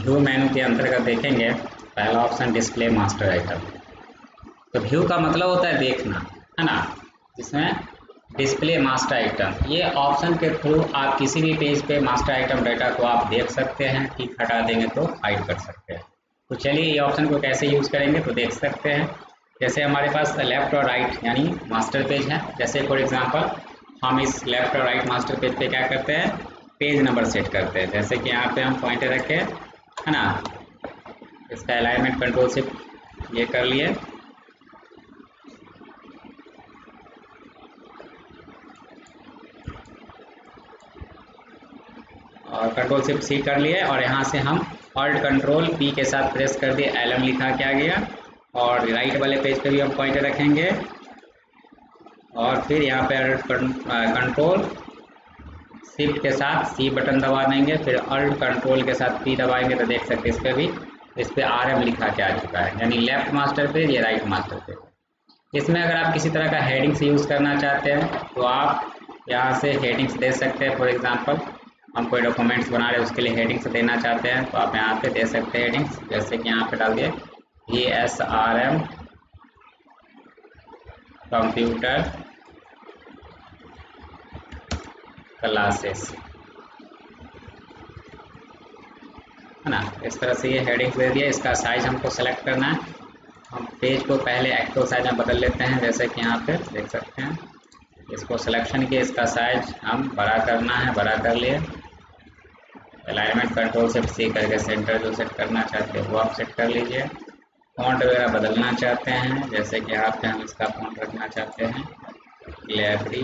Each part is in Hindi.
व्यू मेनू के अंतर्गत देखेंगे पहला ऑप्शन डिस्प्ले मास्टर आइटम। तो व्यू का मतलब होता है देखना, है ना, जिसमें डिस्प्ले मास्टर आइटम, ये ऑप्शन के थ्रू आप किसी भी पेज पे मास्टर आइटम डाटा को आप देख सकते हैं, ठीक हटा देंगे तो हाइड कर सकते हैं। तो चलिए ये ऑप्शन को कैसे यूज़ करेंगे तो देख सकते हैं। जैसे हमारे पास लेफ्ट और राइट यानी मास्टर पेज है, जैसे फॉर एग्जांपल हम इस लेफ्ट और राइट मास्टर पेज पे क्या करते हैं, पेज नंबर सेट करते हैं। जैसे कि यहाँ पे हम पॉइंटर रखे, है ना, इसका अलाइनमेंट कंट्रोल शिफ्ट ये कर लिए, और कंट्रोल शिफ्ट सी कर लिए, और यहाँ से हम ऑल्ट कंट्रोल पी के साथ प्रेस कर दिए, एलएम लिखा के आ गया। और राइट वाले पेज पे भी हम पॉइंटर रखेंगे और फिर यहाँ पे कंट्रोल शिफ्ट के साथ सी बटन दबा देंगे, फिर ऑल्ट कंट्रोल के साथ पी दबाएंगे तो देख सकते हैं इस पर भी, इस पर आरएम लिखा के आ चुका है, यानी लेफ्ट मास्टर पेज या राइट मास्टर पेज। इसमें अगर आप किसी तरह का हेडिंग्स यूज़ करना चाहते हैं तो आप यहाँ से हेडिंग्स दे सकते हैं। फॉर एग्जांपल हम कोई डॉक्यूमेंट्स बना रहे हैं उसके लिए हेडिंग्स देना चाहते हैं तो आप यहाँ पे दे सकते हैं हेडिंग्स, जैसे कि यहाँ पे डाल दिए ESRM कंप्यूटर क्लासेस, है ना। इस तरह से ये हेडिंग्स दे दिया। इसका साइज हमको सेलेक्ट करना है, हम पेज को पहले एक्चुअल साइज में बदल लेते हैं, जैसे कि यहाँ पे देख सकते हैं। इसको सिलेक्शन किए, इसका साइज हम बड़ा करना है, बड़ा कर लिए। अलाइनमेंट कंट्रोल शिफ्ट सी करके सेंटर जो सेट करना चाहते हैं वो आप सेट कर लीजिए। फॉन्ट वगैरह बदलना चाहते हैं, जैसे कि यहाँ पे हम इसका फॉन्ट रखना चाहते हैं क्लैरिटी,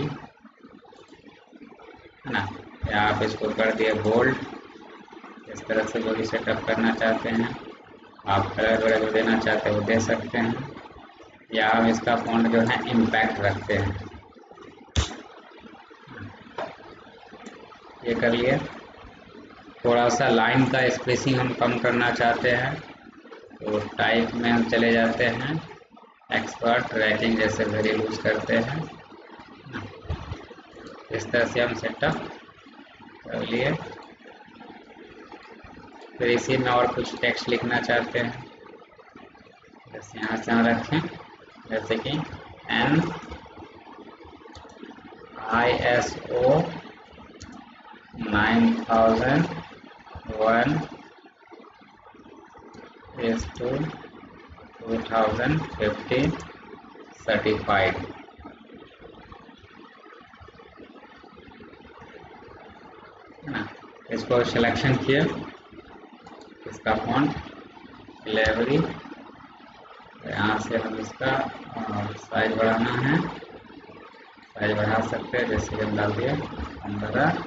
है ना, यहाँ पे इसको कर दिए बोल्ड। इस तरह से जो भी सेटअप करना चाहते हैं आप, कलर वगैरह जो देना चाहते हैं वो दे सकते हैं, या हम इसका फॉन्ट जो है इम्पैक्ट रखते हैं, ये कर लिए। थोड़ा सा लाइन का स्पेसिंग हम कम करना चाहते हैं तो टाइप में हम चले जाते हैं, एक्सपर्ट रैकिंग जैसे वेरी यूज करते हैं। इस तरह से हम सेटअप कर लिए। फिर इसी में और कुछ टेक्स्ट लिखना चाहते हैं, जैसे यहाँ से हम रखें, जैसे कि ISO 9001 is to 2015 सर्टिफाइड, है ना। इसको सिलेक्शन किया, इसका फॉन्ट डिलीवरी, यहाँ से हम इसका साइज बढ़ाना है, साइज बढ़ा सकते हैं, जैसे हम डाल दिए 15।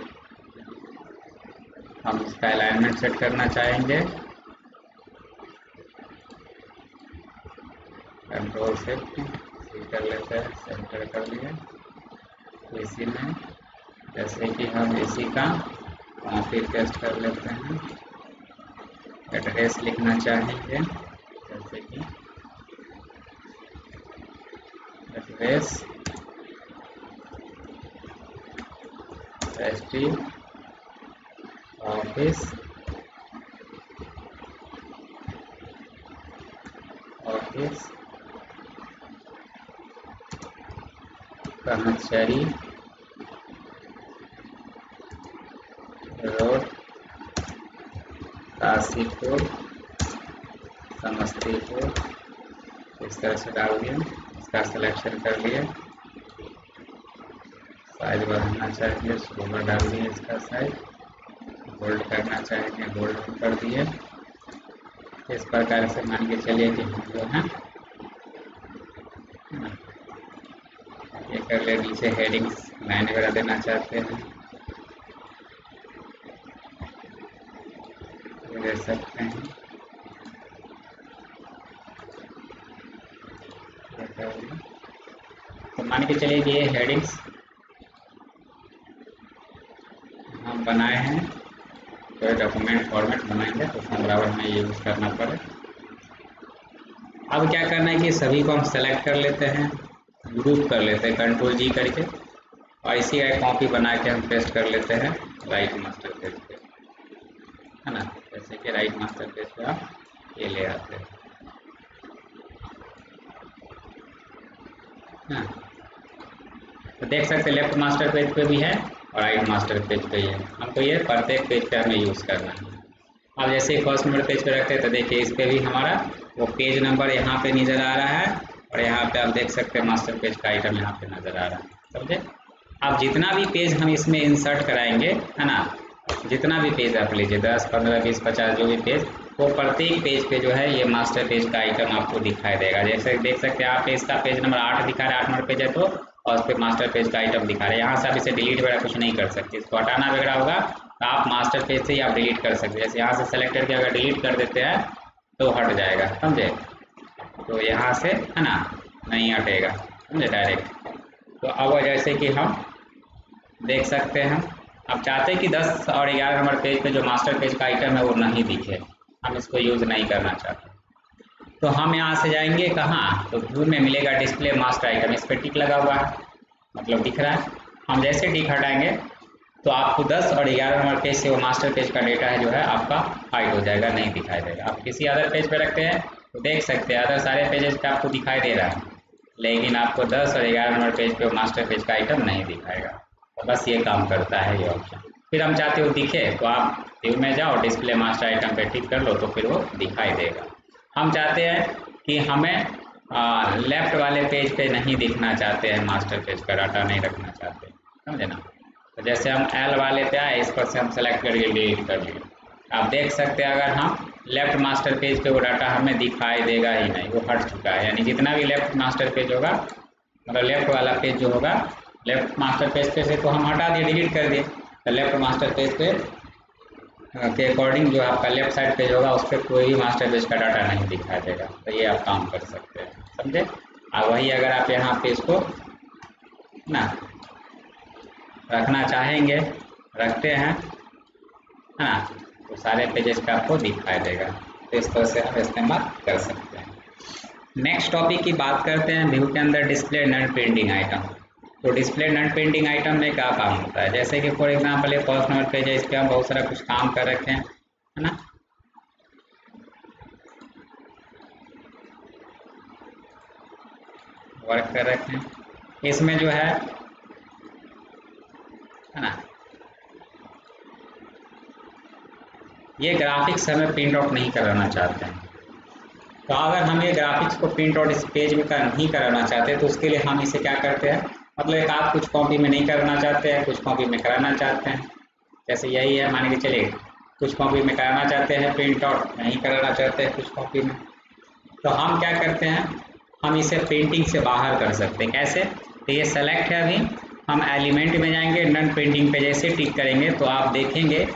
हम इसका अलाइनमेंट सेट करना चाहेंगे, कंट्रोल शिफ्ट सी कर लेते हैं, सेंटर कर लिए। इसी में जैसे कि हम इसी का कॉपी पेस्ट कर लेते हैं, एड्रेस लिखना चाहेंगे, जैसे कि एड्रेस ST ऑफिस कर्मचारी रोड काशीपुर समस्तीपुर, इस तरह से डाल दिए। इसका सिलेक्शन कर लिए, साइज बढ़ाना चाहेंगे स्क्रोलर डाल दिए, इसका साइज बोल्ड करना चाहेंगे बोल्ड कर दिए। इस प्रकार से मान के चलिए कि हम जो है ये कर ले। नीचे हेडिंग्स लाइन वगैरह देना चाहते हैं दे सकते हैं, तो मान के चलिए कि ये हेडिंग्स हम बनाए हैं, तो डॉक्यूमेंट फॉर्मेट बनाएंगे तो उसमें बराबर हमें ये यूज़ करना पड़े। अब क्या करना है कि सभी को हम सेलेक्ट कर लेते हैं, ग्रुप कर लेते हैं कंट्रोल G करके, और इसी का कॉपी बना के हम पेस्ट कर लेते हैं राइट मास्टर पेज पे, है ना। जैसे कि ये राइट मास्टर पेज पे आप ये ले आते हैं। हाँ, तो देख सकते लेफ्ट मास्टर पेज पे भी है और राइट मास्टर पेज पे ही है। हमको ये प्रत्येक पेज पे हमें यूज़ करना है। अब जैसे ही फर्स्ट नंबर पेज पे रखते हैं तो देखिए इस पे भी हमारा वो पेज नंबर यहाँ पे नज़र आ रहा है और यहाँ पे आप देख सकते हैं मास्टर पेज का आइटम यहाँ पे नज़र आ रहा है, समझे। अब जितना भी पेज हम इसमें इंसर्ट कराएंगे, है ना, जितना भी पेज आप लीजिए 10, 15, 20, 50 जो भी पेज, वो प्रत्येक पेज पे जो है ये मास्टर पेज का आइटम आपको दिखाई देगा। जैसे देख सकते हैं आप इसका पेज नंबर 8 दिखा रहा है, 8 नंबर पेज है तो, और उस पर मास्टर पेज का आइटम दिखा रहा है। यहाँ से आप इसे डिलीट वगैरह कुछ नहीं कर सकते, इसको हटाना वगैरह होगा तो आप मास्टर पेज से ही आप डिलीट कर सकते हैं। जैसे यहाँ से सेलेक्ट करके अगर डिलीट कर देते हैं तो हट जाएगा, समझे। तो यहाँ से, है ना, नहीं हटेगा, समझे, डायरेक्ट। तो अब जैसे कि हम देख सकते हैं, अब चाहते हैं कि 10 और 11 नंबर पेज पे जो मास्टर पेज का आइटम है वो नहीं दिखे, हम इसको यूज़ नहीं करना चाहते। तो हम यहाँ से जाएंगे कहाँ, तो व्यू में मिलेगा डिस्प्ले मास्टर आइटम, इस पर टिक लगा हुआ है, मतलब दिख रहा है। हम जैसे टिक हटाएंगे तो आपको 10 और 11 नंबर पेज से वो मास्टर पेज का डेटा है जो है आपका हाइड हो जाएगा, नहीं दिखाई देगा। आप किसी अदर पेज पे रखते हैं तो देख सकते हैं अदर सारे पेजेस पे आपको दिखाई दे रहा है, लेकिन आपको 10 और 11 नंबर पेज पे वो मास्टर पेज का आइटम नहीं दिखाएगा। तो बस ये काम करता है ये ऑप्शन। फिर हम चाहते हो दिखे तो आप व्यू में जाओ, डिस्प्ले मास्टर आइटम पे टिक कर लो तो फिर वो दिखाई देगा। हम चाहते हैं कि हमें लेफ्ट वाले पेज पे नहीं दिखना चाहते हैं, मास्टर पेज का डाटा नहीं रखना चाहते, समझे ना। तो जैसे हम एल वाले पे आए, इस पर से हम सेलेक्ट करके डिलीट कर लिए। आप देख सकते हैं अगर हम लेफ्ट मास्टर पेज पे वो डाटा हमें दिखाई देगा ही नहीं, वो हट चुका है। यानी जितना भी लेफ्ट मास्टर पेज होगा, मतलब लेफ्ट वाला पेज जो होगा, लेफ्ट मास्टर पेज पे से तो हम हटा दिए, डिलीट कर दिए, तो लेफ्ट मास्टर पेज पे के अकॉर्डिंग जो आपका लेफ्ट साइड पेज होगा उस पर कोई भी मास्टर पेज का डाटा नहीं दिखाई देगा। तो ये आप काम कर सकते हैं, समझे। और वही अगर आप यहाँ पे इसको ना रखना चाहेंगे, रखते हैं, है ना, तो सारे पेजेस का आपको दिखाई देगा। तो इस तरह से आप इस्तेमाल कर सकते हैं। नेक्स्ट टॉपिक की बात करते हैं, व्यू के अंदर डिस्प्ले नॉन प्रिंटिंग आइटम। तो डिस्प्ले नॉन प्रिंटिंग आइटम में क्या काम होता है, जैसे कि फॉर एग्जांपल ये फर्स्ट नंबर पेज है, इस पर हम बहुत सारा कुछ काम कर रखे हैं, है ना। वर्क कर रखे हैं, इसमें जो है ना, ये ग्राफिक्स हमें प्रिंट आउट नहीं कराना चाहते हैं। तो अगर हम ये ग्राफिक्स को प्रिंट आउट इस पेज में नहीं कराना चाहते तो उसके लिए हम इसे क्या करते हैं, मतलब एक आप कुछ कॉपी में नहीं करना चाहते हैं, कुछ कॉपी में कराना चाहते हैं। जैसे यही है, मान के चलिए कुछ कॉपी में कराना चाहते हैं प्रिंट आउट, नहीं कराना चाहते हैं कुछ कॉपी में, तो हम क्या करते हैं, हम इसे प्रिंटिंग से बाहर कर सकते हैं। कैसे, तो ये सेलेक्ट है, अभी हम एलिमेंट में जाएंगे, नॉन प्रिंटिंग पे जैसे टिक करेंगे तो आप देखेंगे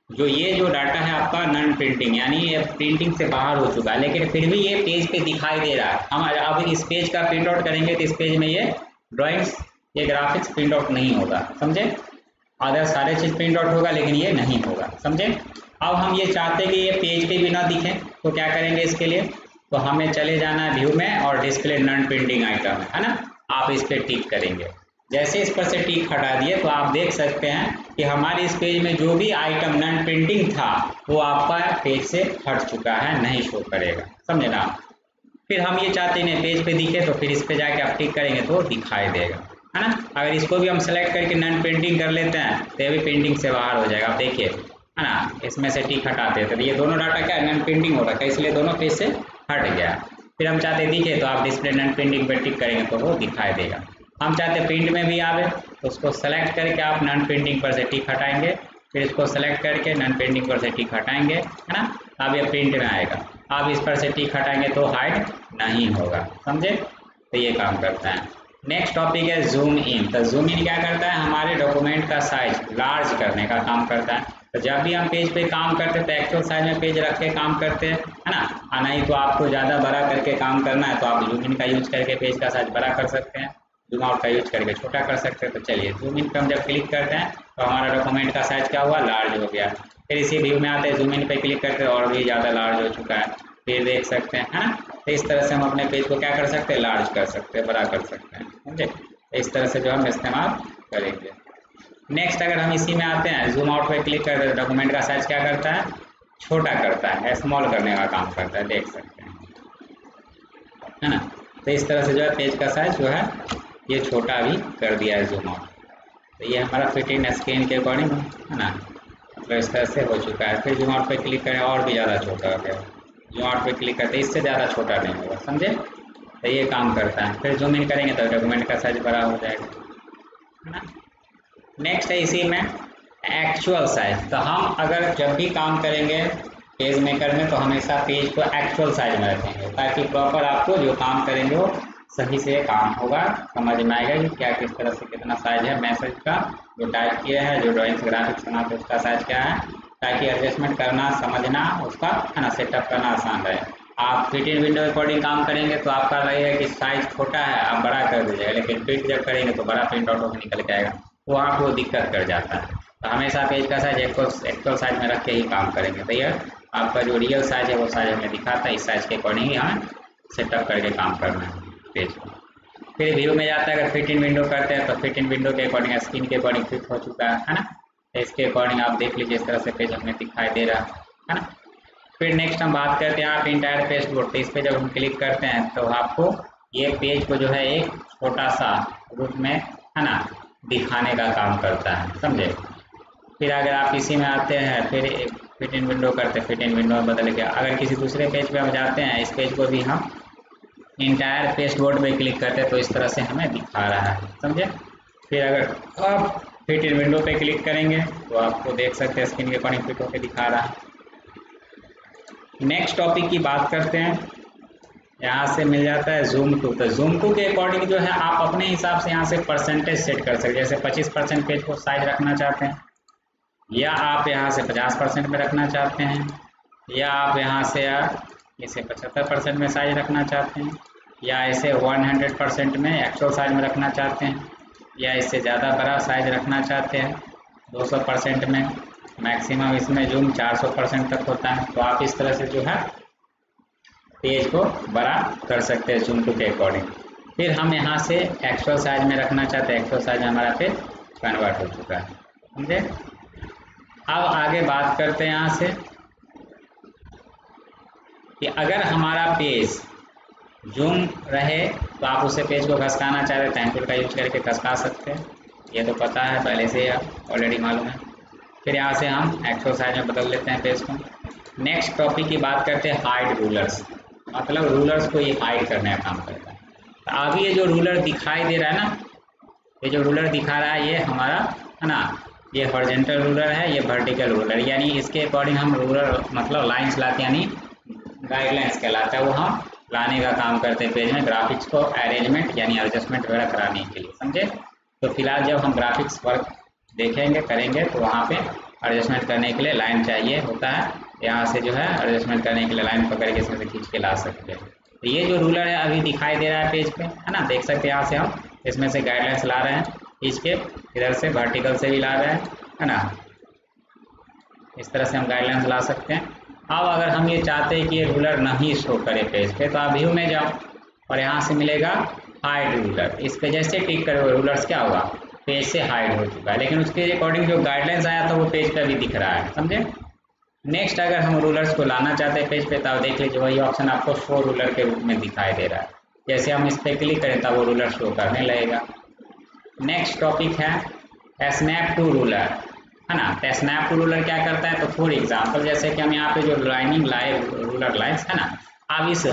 जो ये जो डाटा है आपका नॉन प्रिंटिंग, यानी ये प्रिंटिंग से बाहर हो चुका है, लेकिन फिर भी ये पेज पे दिखाई दे रहा है। हम अब इस पेज का प्रिंट आउट करेंगे तो इस पेज में ये ड्राइंग्स, ये ग्राफिक्स प्रिंट आउट नहीं होगा, समझे। अदर सारे चीज़ प्रिंट आउट होगा लेकिन ये नहीं होगा, समझे। अब हम ये चाहते हैं कि ये पेज पे भी ना दिखे, तो क्या करेंगे इसके लिए, तो हमें चले जाना है व्यू में और डिस्प्ले नॉन प्रिंटिंग आइटम है ना, आप इस पर टिक करेंगे। जैसे इस पर से टिक हटा दिए तो आप देख सकते हैं कि हमारे इस पेज में जो भी आइटम नॉन प्रिंटिंग था वो आपका पेज से हट चुका है, नहीं शो करेगा, समझे ना। फिर हम ये चाहते हैं पेज पे दिखे तो फिर इस पे जाके आप टिक करेंगे तो दिखाई देगा, है ना। अगर इसको भी हम सेलेक्ट करके नॉन प्रिंटिंग कर लेते हैं तो ये भी प्रिंटिंग से बाहर हो जाएगा, आप देखिए, है ना। इसमें से टिक हटाते हैं तो ये दोनों डाटा क्या नॉन प्रिंटिंग हो रखा है, इसलिए दोनों पेज से हट गया। फिर हम चाहते दिखे तो आप डिस्प्ले नॉन प्रिंटिंग पर टिक करेंगे तो वो दिखाई देगा। हम चाहते प्रिंट में भी आवे तो उसको सेलेक्ट करके आप नॉन प्रिंटिंग पर से टिक हटाएंगे, फिर इसको सेलेक्ट करके नॉन प्रिंटिंग पर से टिक हटाएंगे, है ना। अब ये प्रिंट में आएगा, आप इस पर से टिक हटाएंगे तो हाइड नहीं होगा, समझे। तो ये काम करता है। नेक्स्ट टॉपिक है जूम इन। तो जूम इन क्या करता है, हमारे डॉक्यूमेंट का साइज लार्ज करने का काम करता है। तो जब भी हम पेज पे काम करते हैं तो एक्चुअल साइज में पेज रख के काम करते हैं, है ना। और नहीं तो आपको ज़्यादा बड़ा करके काम करना है तो आप जूम इन का यूज करके पेज का साइज बड़ा कर सकते हैं, जूम आउट का यूज करके छोटा कर सकते हैं। तो चलिए जूम इन पर हम जब क्लिक करते हैं तो हमारा डॉक्यूमेंट का साइज क्या हुआ, लार्ज हो गया। फिर इसी व्यू में आते हैं, जूम इन पे क्लिक करते हैं और भी ज़्यादा लार्ज हो चुका है, फिर देख सकते हैं, है ना। तो इस तरह से हम अपने पेज को क्या कर सकते हैं, लार्ज कर सकते हैं, बड़ा कर सकते हैं, समझे। इस तरह से जो हम इस्तेमाल करेंगे। नेक्स्ट अगर हम इसी में आते हैं, जूम आउट पे क्लिक करते हैं, डॉक्यूमेंट का साइज क्या करता है, छोटा करता है, स्मॉल करने का काम करता है, देख सकते हैं, है ना। तो इस तरह से जो है पेज का साइज जो है ये छोटा भी कर दिया है जूम आउट। तो ये हमारा फिट इन स्क्रीन के अकॉर्डिंग है ना, मतलब इस तरह से हो चुका है। फिर जूम आउट पे क्लिक करें और भी ज़्यादा छोटा हो गया, जूम आउट पे क्लिक करते इससे ज़्यादा छोटा नहीं होगा, समझे। तो ये काम करता है। फिर जूम इन करेंगे तो डॉक्यूमेंट का साइज बड़ा हो जाएगा, है ना। नेक्स्ट है इसी में एक्चुअल साइज। तो हम अगर जब भी काम करेंगे पेज मेकर में तो हमेशा पेज को एक्चुअल साइज में रखेंगे, ताकि प्रॉपर आपको जो काम करेंगे वो सही से काम होगा, समझ में आएगा कि क्या किस तरह से कितना साइज है मैसेज का जो टाइप किया है, जो ड्राइंग्स ग्राफिक्स बनाते हैं उसका साइज क्या है, ताकि एडजस्टमेंट करना समझना उसका है ना सेटअप करना आसान रहे। आप फिट इन विंडो अकॉर्डिंग काम करेंगे तो आपका लगेगा कि साइज छोटा है आप बड़ा कर दीजिएगा, लेकिन प्रिंट जब करेंगे तो बड़ा प्रिंट आउट होकर निकल जाएगा, तो आपको दिक्कत कर जाता है। तो हमेशा पेज का साइज एक्चुअल साइज में रख के ही काम करेंगे। तो यह आपका जो रियल साइज है वो साइज हमें दिखाता है, इस साइज के अकॉर्डिंग ही हमें सेटअप करके काम करना है पेज को। फिर व्यू में जाता है, अगर फिट इन विंडो करते हैं तो फिट इन विंडो के अकॉर्डिंग स्क्रीन के अकॉर्डिंग फिट हो चुका है ना। तो इसके अकॉर्डिंग आप देख लीजिए इस तरह से पेज हमें दिखाई दे रहा है ना। फिर नेक्स्ट हम बात करते हैं आप इंटायर पेज बोर्ड। तो इस पर जब हम क्लिक करते हैं तो आपको ये पेज को जो है एक छोटा सा रूप में है ना दिखाने का काम करता है, समझे। फिर अगर आप इसी में आते हैं फिर फिट इन विंडो करते हैं, फिट इन विंडो में बदल गया। अगर किसी दूसरे पेज पे हम जाते हैं, इस पेज को भी हम इंटायर पेज बोर्ड पे क्लिक करते हैं तो इस तरह से हमें दिखा रहा है, समझे। फिर अगर आप फिट इन विंडो पे क्लिक करेंगे तो आपको देख सकते हैं स्क्रीन के अकॉर्डिंग फिट होकर दिखा रहा है। नेक्स्ट टॉपिक की बात करते हैं, यहाँ से मिल जाता है जूम टू। तो जूम टू के अकॉर्डिंग जो है आप अपने हिसाब से यहाँ से परसेंटेज सेट कर सकते हैं। जैसे 25% पेज को साइज रखना चाहते हैं, या आप यहाँ से 50% में रखना चाहते हैं, या आप यहाँ से इसे 75% में साइज रखना चाहते हैं, या इसे 100% में एक्चुअल साइज में रखना चाहते हैं, या इससे ज़्यादा बड़ा साइज रखना चाहते हैं 200% में। मैक्सिमम इसमें जूम 400% तक होता है। तो आप इस तरह से जो है पेज को बड़ा कर सकते हैं जूम टू के अकॉर्डिंग। फिर हम यहाँ से एक्चुअल साइज में रखना चाहते हैं, एक्चुअल साइज में हमारा पेज कन्वर्ट हो चुका है, समझे। अब आगे बात करते हैं यहाँ से कि अगर हमारा पेज जूम रहे तो आप उसे पेज को घसकाना चाहते हैं, पेन टूल का यूज करके घसका सकते हैं, ये तो पता है पहले से ऑलरेडी मालूम है। फिर यहाँ से हम एक्चुअल साइज में बदल लेते हैं पेज को। नेक्स्ट टॉपिक की बात करते हैं हाइड रूलर्स, मतलब रूलर्स को ये हाइड करने का काम करता है। तो अभी ये जो रूलर दिखाई दे रहा है ना, ये जो रूलर दिखा रहा है ये हमारा है ना, ये हॉरिजॉन्टल रूलर है, ये वर्टिकल रूलर, यानी इसके अकॉर्डिंग हम रूलर मतलब लाइंस लाते यानी गाइडलाइंस कहलाता है, वो हम लाने का काम करते हैं पेज में ग्राफिक्स को अरेंजमेंट यानी एडजस्टमेंट वगैरह कराने के लिए, समझे। तो फिलहाल जब हम ग्राफिक्स वर्क देखेंगे करेंगे तो वहाँ पे एडजस्टमेंट करने के लिए लाइन चाहिए होता है, यहाँ से जो है एडजस्टमेंट करने के लिए लाइन पकड़ के इसमें से खींच के ला सकते हैं। तो ये जो रूलर है अभी दिखाई दे रहा है पेज पे, है ना, देख सकते हैं यहाँ से हम इसमें से गाइडलाइंस ला रहे हैं खींच के, इधर से वर्टिकल से भी ला रहे हैं, है ना, इस तरह से हम गाइडलाइंस ला सकते हैं। अब अगर हम ये चाहते हैं कि ये रूलर नहीं शो करे पेज पे तो आप व्यू में जाओ और यहाँ से मिलेगा हाइड रूलर, इस पे जैसे क्लिक करोगे रूलर्स क्या होगा पेज से हाइड हो चुका है, लेकिन उसके अकॉर्डिंग जो गाइडलाइंस आया था वो पेज पे भी दिख रहा है, समझे। नेक्स्ट अगर हम रूलर्स को लाना चाहते हैं पेज पे तो देख लीजिए वही ऑप्शन आपको शो रूलर के रूप में दिखाई दे रहा है, जैसे हम इस पर क्लिक करें तब वो रूलर शो करने लगेगा। नेक्स्ट टॉपिक है स्नैप टू रूलर, है ना। तो स्नैप टू रूलर क्या करता है, तो फॉर एग्जांपल जैसे कि हम यहाँ पे जो लाइनिंग रूलर लाइन्स है ना, अब इस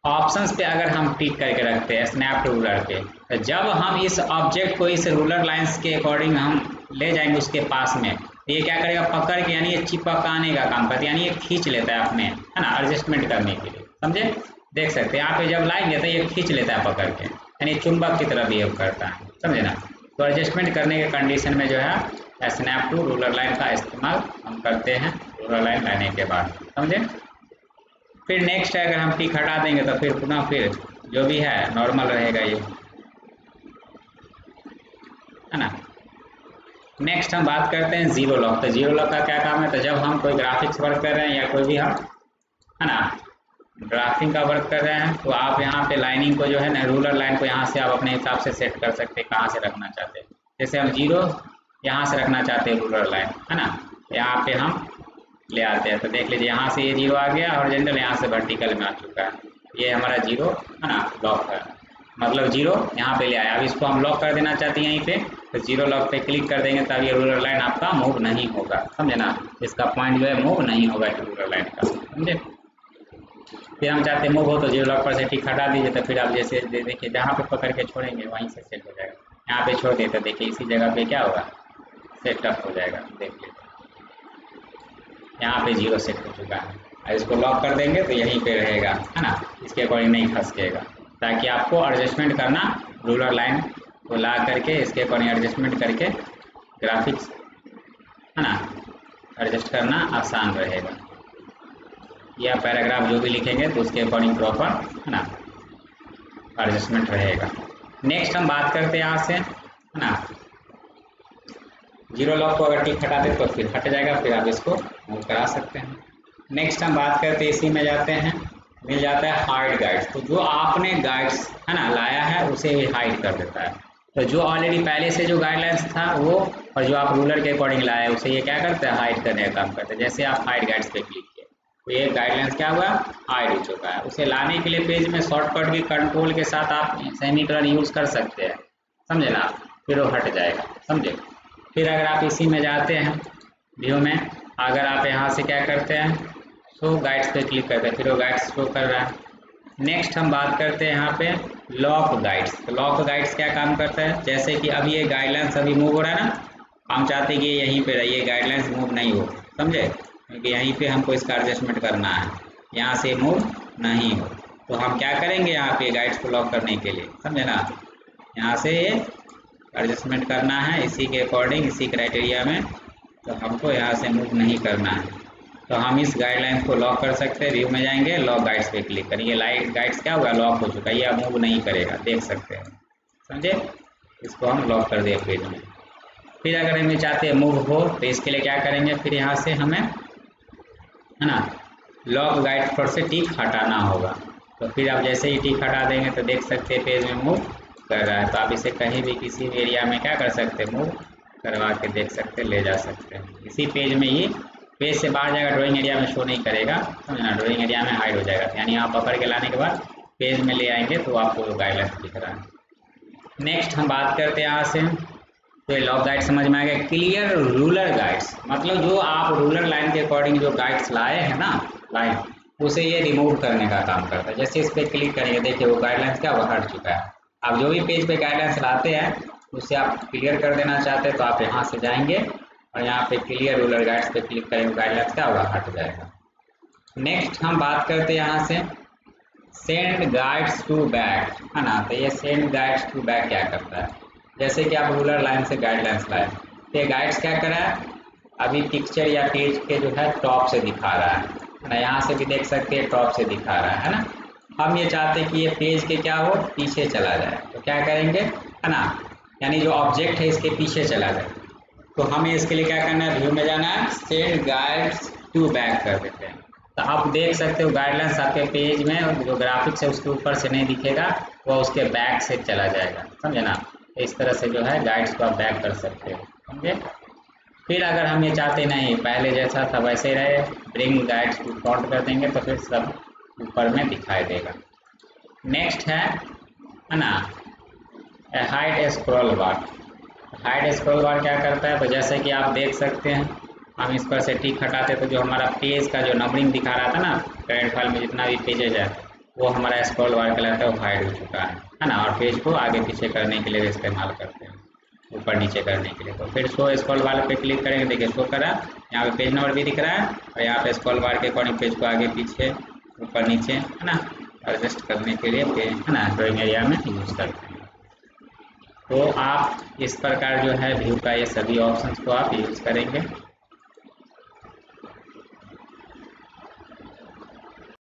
ऑप्शंस पे अगर हम टिक करके रखते हैं स्नैप टू रूलर पे, तो जब हम इस ऑब्जेक्ट को इस रूलर लाइन्स के अकॉर्डिंग हम ले जाएंगे उसके पास में, तो ये क्या करेगा पकड़ के यानी ये चिपकाने का काम करता है, यानी ये खींच लेता है अपने, है ना, एडजस्टमेंट करने के लिए, समझे। देख सकते हैं यहाँ पे जब लाएंगे तो ये खींच लेता है पकड़ के, यानी चुंबक की तरह बिहेव करता है, समझे ना। तो एडजस्टमेंट करने के कंडीशन में जो है स्नैप टू रूलर लाइन का इस्तेमाल हम करते हैं रूलर लाइन लाने के बाद, समझे। फिर नेक्स्ट है अगर हम टिक हटा देंगे तो फिर पुनः फिर जो भी है नॉर्मल रहेगा ये, है ना। नेक्स्ट हम बात करते हैं जीरो लॉक। तो जीरो लॉक का क्या काम है, तो जब हम कोई ग्राफिक्स वर्क कर रहे हैं या कोई भी हम है ना ड्राफ्टिंग का वर्क कर रहे हैं तो आप यहाँ पे लाइनिंग को जो है ना रूलर लाइन को यहाँ से आप अपने हिसाब से सेट कर सकते हैं कहाँ से रखना चाहते हैं। जैसे हम जीरो यहाँ से रखना चाहते हैं रूलर लाइन, है ना, यहाँ पे हम ले आते हैं। तो देख लीजिए यहाँ से ये 0 आ गया, हॉरिजॉन्टल यहाँ से वर्टिकल में आ चुका है, ये हमारा 0 है ना, लॉक है, मतलब 0 यहाँ पे ले आया। अब इसको हम लॉक कर देना चाहते हैं यहीं पे, तो 0 लॉक पे क्लिक कर देंगे, तब ये रूलर लाइन आपका मूव नहीं होगा, समझे ना, इसका पॉइंट जो है मूव नहीं होगा रूलर लाइन का, समझे। फिर हम चाहते हैं मूव हो तो 0 लॉक पर से टिक हटा दीजिए, तो फिर आप जैसे देखिए जहाँ पे पकड़ के छोड़ेंगे वहीं से सेट हो जाएगा। यहाँ पे छोड़ देते देखिए इसी जगह पे क्या होगा, सेटअप हो जाएगा, देख लीजिए यहाँ पे 0 सेट हो चुका है। और इसको लॉक कर देंगे तो यहीं पे रहेगा, है ना, इसके अकॉर्डिंग नहीं खसकेगा, ताकि आपको एडजस्टमेंट करना रूलर लाइन को ला करके इसके अकॉर्डिंग एडजस्टमेंट करके ग्राफिक्स, है ना, एडजस्ट करना आसान रहेगा। या पैराग्राफ जो भी लिखेंगे तो उसके अकॉर्डिंग प्रॉपर, है ना, एडजस्टमेंट रहेगा। नेक्स्ट हम बात करते हैं यहाँ से, है ना, 0 लॉक को अगर टिक हटा दे तो फिर हट जाएगा, फिर आप इसको मूव करा सकते हैं। नेक्स्ट हम बात करते हैं, इसी में जाते हैं, मिल जाता है हाइड गाइड्स। तो जो आपने गाइड्स, है ना, लाया है उसे भी हाइड कर देता है। तो जो ऑलरेडी पहले से जो गाइडलाइंस था वो, और जो आप रूलर के अकॉर्डिंग लाया है उसे ये क्या करता है, हाइड करने का काम करता है। जैसे आप हाइड गाइड्स पे क्लिक किए तो ये गाइडलाइंस क्या हुआ, हाइड हो चुका है। उसे लाने के लिए पेज में शॉर्टकट की कंट्रोल के साथ आप सेमीकोलन यूज कर सकते हैं, समझे ना, फिर वो हट जाएगा, समझे। फिर अगर आप इसी में जाते हैं व्यू में, अगर आप यहाँ से क्या करते हैं, शो गाइड्स पे क्लिक करते हैं, फिर वो गाइड्स शो कर रहा है। नेक्स्ट हम बात करते हैं यहाँ पे लॉक गाइड्स। तो लॉक गाइड्स क्या काम करता है, जैसे कि अब ये गाइडलाइंस अभी मूव हो रहा है ना, हम चाहते हैं कि यहीं पे रहिए, गाइडलाइंस मूव नहीं हो, समझे, क्योंकि यहीं पे हमको इसका एडजस्टमेंट करना है, यहाँ से मूव नहीं हो। तो हम क्या करेंगे यहाँ पे गाइड्स को लॉक करने के लिए, समझे ना, यहाँ से ये एडजस्टमेंट करना है इसी के अकॉर्डिंग, इसी क्राइटेरिया में, तो हमको यहाँ से मूव नहीं करना है। तो हम इस गाइडलाइंस को लॉक कर सकते हैं। व्यू में जाएंगे, लॉक गाइड्स पे क्लिक करेंगे, लाइट गाइड्स क्या हुआ, लॉक हो चुका है, ये अब मूव नहीं करेगा, देख सकते हैं, समझे। इसको हम लॉक कर दिए पेज में। फिर अगर हमें चाहते हैं मूव हो तो इसके लिए क्या करेंगे, फिर यहाँ से हमें, है ना, लॉक गाइड्स पर से टिक हटाना होगा। तो फिर आप जैसे ही टिक हटा देंगे तो देख सकते हैं पेज में मूव कर रहा है। तो आप इसे कहीं भी किसी भी एरिया में क्या कर सकते हैं, मूव करवा के देख सकते हैं, ले जा सकते हैं। इसी पेज में ये पेज से बाहर जाएगा, ड्राइंग एरिया में शो नहीं करेगा, समझना, ड्राइंग एरिया में हाइड हो जाएगा। यानी आप पकड़ के लाने के बाद पेज में ले आएंगे तो आपको गाइडलाइंस दिख रहा है। नेक्स्ट हम बात करते हैं यहाँ से, तो लॉक गाइड समझ में आ गया। क्लियर रूलर गाइड्स, मतलब जो आप रूलर लाइन के अकॉर्डिंग जो गाइड्स लाए हैं ना, लाइन, उसे ये रिमूव करने का काम करता है। जैसे इस पर क्लिक करेंगे, देखिए वो गाइडलाइंस क्या, वो हट चुका है। आप जो भी पेज पे गाइडलाइंस लाते हैं उसे आप क्लियर कर देना चाहते हैं तो आप यहाँ से जाएंगे और यहाँ पे क्लियर रूलर गाइड्स पे क्लिक करेंगे, गाइडलाइंस क्या होगा, हट जाएगा। नेक्स्ट हम बात करते हैं यहाँ से सेंड गाइड्स टू बैक, है ना। तो ये सेंड गाइड्स टू बैक क्या करता है, जैसे कि आप रूलर लाइन से गाइडलाइंस लाए, तो ये गाइड्स क्या कर रहा है, अभी पिक्चर या पेज के जो है टॉप से दिखा रहा है ना, यहाँ से भी देख सकते हैं टॉप से दिखा रहा है ना। हम ये चाहते हैं कि ये पेज के क्या हो, पीछे चला जाए, तो क्या करेंगे, है ना, यानी जो ऑब्जेक्ट है इसके पीछे चला जाए। तो हमें इसके लिए क्या करना है, व्यू में जाना है, सेंड गाइड्स टू बैक कर देते हैं। तो आप देख सकते हो गाइडलाइंस आपके पेज में जो ग्राफिक्स है उसके ऊपर से नहीं दिखेगा, वह उसके बैक से चला जाएगा, समझे ना। इस तरह से जो है गाइड्स को आप बैक कर सकते हो, समझे। फिर अगर हम ये चाहते नहीं पहले जैसा था वैसे रहे, ब्रिंग गाइड्स टू फ्रंट कर देंगे तो फिर सब ऊपर में दिखाई देगा। नेक्स्ट है ना, हाइड स्क्रॉल बार। हाइड स्क्रॉल बार क्या करता है, तो जैसे कि आप देख सकते हैं, हम इस पर से टिक हटाते तो जो हमारा पेज का जो नंबरिंग दिखा रहा था ना, करंट फाइल में जितना भी पेजेज है वो हमारा स्क्रॉल बार कहलाता है, वो हाइड हो चुका है ना। और पेज को आगे पीछे करने के लिए इस्तेमाल करते हैं, ऊपर नीचे करने के लिए। तो फिर शो स्क्रॉल बार पे क्लिक करेंगे, देखिए शो करा, यहाँ पे पेज नंबर भी दिख रहा है और यहाँ पे स्क्रॉल बार के अकॉर्डिंग पेज को आगे पीछे ऊपर नीचे, है ना, एडजस्ट करने के लिए पेज, है ना, ड्राइंग एरिया में यूज करते हैं। तो आप इस प्रकार जो है व्यू का ये सभी ऑप्शंस को आप यूज करेंगे।